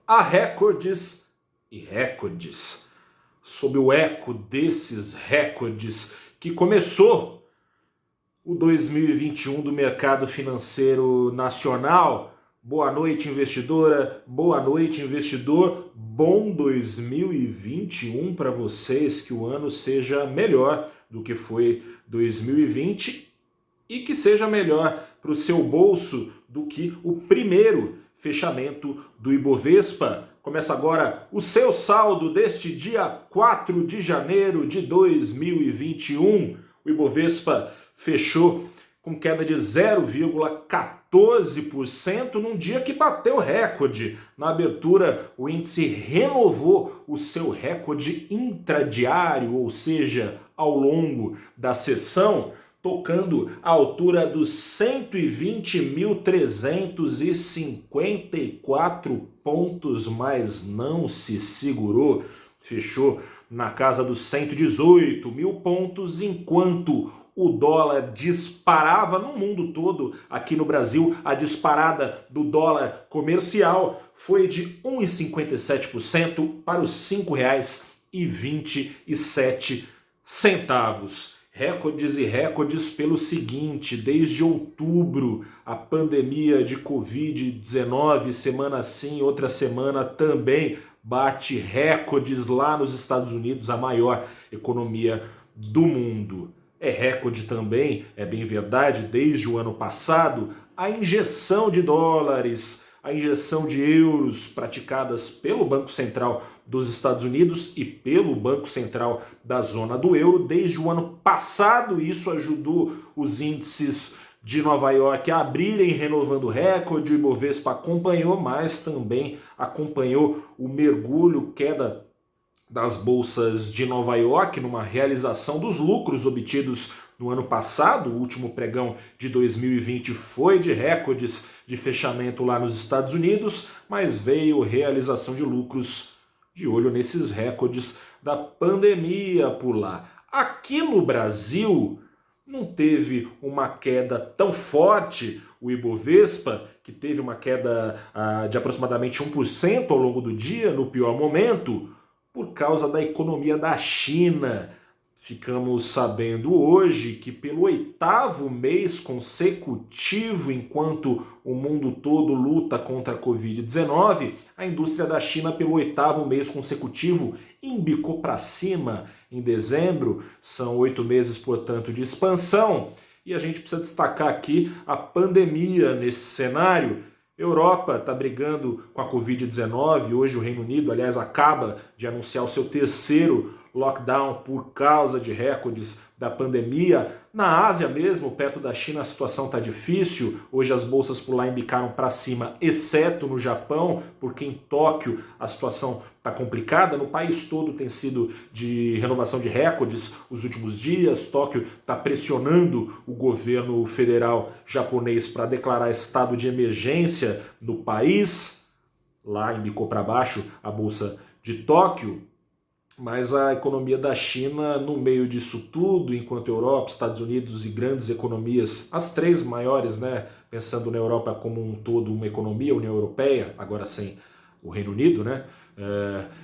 há recordes e recordes. Sob o eco desses recordes que começou o 2021 do mercado financeiro nacional. Boa noite, investidora. Boa noite, investidor. Bom 2021 para vocês. Que o ano seja melhor do que foi 2020 e que seja melhor para o seu bolso do que o primeiro fechamento do Ibovespa. Começa agora o seu saldo deste dia 4 de janeiro de 2021. O Ibovespa fechou com queda de 0,14% num dia que bateu recorde. Na abertura, o índice renovou o seu recorde intradiário, ou seja, ao longo da sessão, tocando a altura dos 120.354 pontos, mas não se segurou. Fechou na casa dos 118 mil pontos, enquanto o dólar disparava no mundo todo. Aqui no Brasil, a disparada do dólar comercial foi de 1,57% para os R$ 5,27. Recordes e recordes pelo seguinte: desde outubro, a pandemia de Covid-19, semana sim, outra semana também, bate recordes lá nos Estados Unidos, a maior economia do mundo. É recorde também, é bem verdade, desde o ano passado, a injeção de dólares, a injeção de euros praticadas pelo Banco Central dos Estados Unidos e pelo Banco Central da zona do euro. Desde o ano passado, isso ajudou os índices de Nova York a abrirem, renovando recorde. O Ibovespa acompanhou, mas também acompanhou o mergulho, queda das bolsas de Nova York, numa realização dos lucros obtidos no ano passado. O último pregão de 2020 foi de recordes de fechamento lá nos Estados Unidos, mas veio realização de lucros de olho nesses recordes da pandemia por lá. Aqui no Brasil não teve uma queda tão forte. O Ibovespa, que teve uma queda de aproximadamente 1% ao longo do dia, no pior momento, por causa da economia da China. Ficamos sabendo hoje que pelo 8º mês consecutivo, enquanto o mundo todo luta contra a Covid-19, a indústria da China pelo 8º mês consecutivo embicou para cima em dezembro. São 8 meses, portanto, de expansão. E a gente precisa destacar aqui a pandemia nesse cenário. Europa está brigando com a Covid-19. Hoje o Reino Unido, aliás, acaba de anunciar o seu terceiro lockdown por causa de recordes da pandemia. Na Ásia mesmo, perto da China, a situação está difícil. Hoje as bolsas por lá embicaram para cima, exceto no Japão, porque em Tóquio a situação está complicada. No país todo tem sido de renovação de recordes os últimos dias. Tóquio está pressionando o governo federal japonês para declarar estado de emergência no país. Lá embicou para baixo a bolsa de Tóquio. Mas a economia da China, no meio disso tudo, enquanto Europa, Estados Unidos e grandes economias, as três maiores, né, pensando na Europa como um todo, uma economia, a União Europeia, agora sem o Reino Unido, né,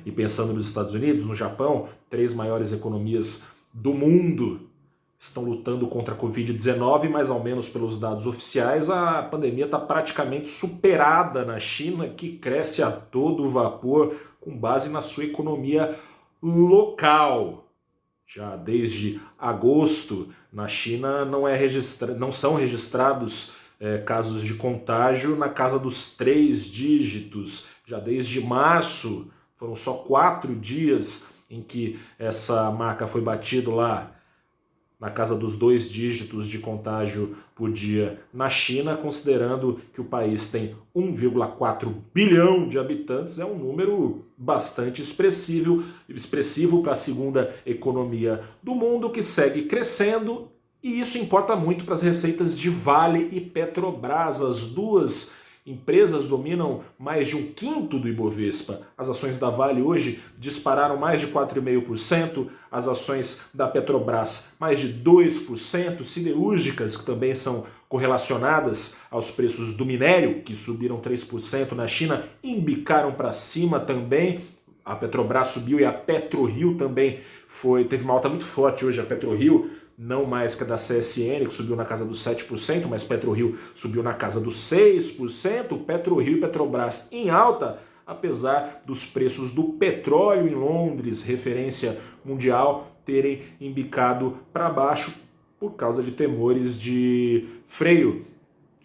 e pensando nos Estados Unidos, no Japão, três maiores economias do mundo estão lutando contra a Covid-19, mas ao menos pelos dados oficiais, a pandemia está praticamente superada na China, que cresce a todo vapor com base na sua economia local. Já desde agosto, na China não são registrados casos de contágio na casa dos 3 dígitos. Já desde março, foram só 4 dias em que essa marca foi batida lá na casa dos 2 dígitos de contágio por dia na China, considerando que o país tem 1,4 bilhão de habitantes, é um número bastante expressivo para a segunda economia do mundo, que segue crescendo, e isso importa muito para as receitas de Vale e Petrobras. As duas empresas dominam mais de 1/5 do Ibovespa. As ações da Vale hoje dispararam mais de 4,5%, as ações da Petrobras mais de 2%, siderúrgicas, que também são correlacionadas aos preços do minério, que subiram 3% na China, embicaram para cima também. A Petrobras subiu e a PetroRio também teve uma alta muito forte hoje. A PetroRio, não mais que a da CSN, que subiu na casa dos 7%, mas PetroRio subiu na casa dos 6%. PetroRio e Petrobras em alta, apesar dos preços do petróleo em Londres, referência mundial, terem embicado para baixo por causa de temores de freio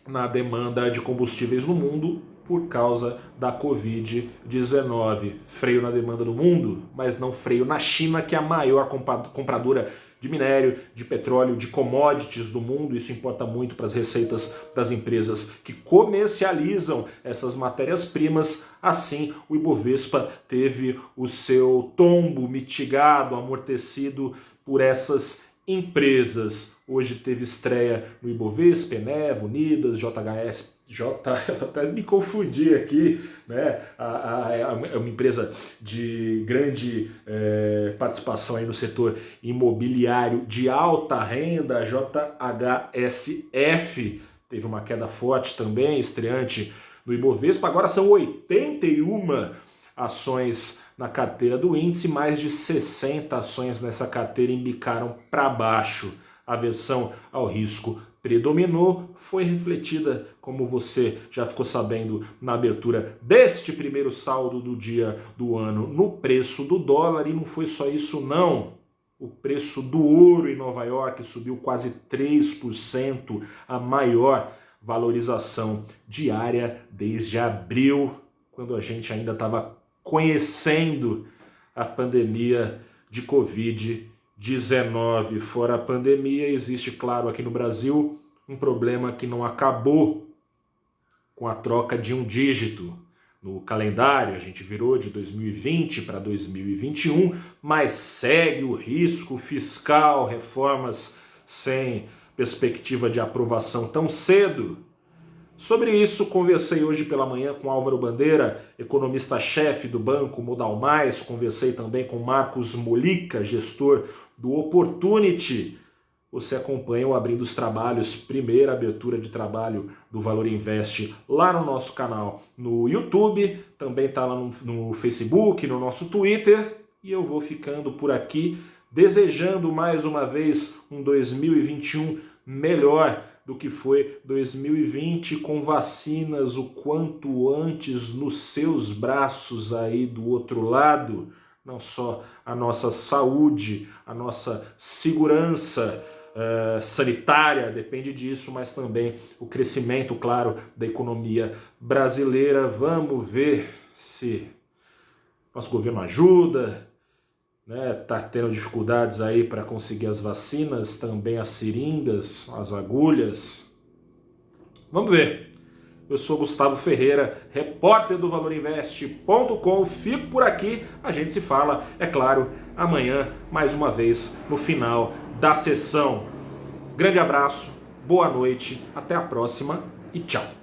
na demanda de combustíveis no mundo por causa da Covid-19. Freio na demanda do mundo, mas não freio na China, que é a maior compradora de minério, de petróleo, de commodities do mundo. Isso importa muito para as receitas das empresas que comercializam essas matérias-primas. Assim, o Ibovespa teve o seu tombo mitigado, amortecido por essas empresas. Hoje teve estreia no Ibovespa, Eneva, Unidas, JHS, até me confundi aqui, né? É uma empresa de grande participação aí no setor imobiliário de alta renda, JHSF, teve uma queda forte também, estreante no Ibovespa. Agora são 81 ações na carteira do índice, mais de 60 ações nessa carteira embicaram para baixo. A aversão ao risco predominou, foi refletida, como você já ficou sabendo na abertura deste primeiro saldo do dia do ano, no preço do dólar. E não foi só isso não. O preço do ouro em Nova York subiu quase 3%, a maior valorização diária desde abril, quando a gente ainda estava conhecendo a pandemia de Covid-19. Fora a pandemia, existe, claro, aqui no Brasil, um problema que não acabou com a troca de um dígito no calendário. A gente virou de 2020 para 2021, mas segue o risco fiscal, reformas sem perspectiva de aprovação tão cedo. Sobre isso, conversei hoje pela manhã com Álvaro Bandeira, economista-chefe do Banco Modal Mais. Conversei também com Marcos Molica, gestor do Opportunity. Você acompanha o Abrindo os Trabalhos, primeira abertura de trabalho do Valor Invest, lá no nosso canal no YouTube, também está lá no Facebook, no nosso Twitter. E eu vou ficando por aqui, desejando mais uma vez um 2021 melhor do que foi 2020, com vacinas o quanto antes nos seus braços aí do outro lado. Não só a nossa saúde, a nossa segurança sanitária depende disso, mas também o crescimento, claro, da economia brasileira. Vamos ver se nosso governo ajuda, né? Tá tendo dificuldades aí para conseguir as vacinas, também as seringas, as agulhas. Vamos ver. Eu sou Gustavo Ferreira, repórter do valorinvest.com. Fico por aqui, a gente se fala, é claro, amanhã, mais uma vez, no final da sessão. Grande abraço, boa noite, até a próxima e tchau.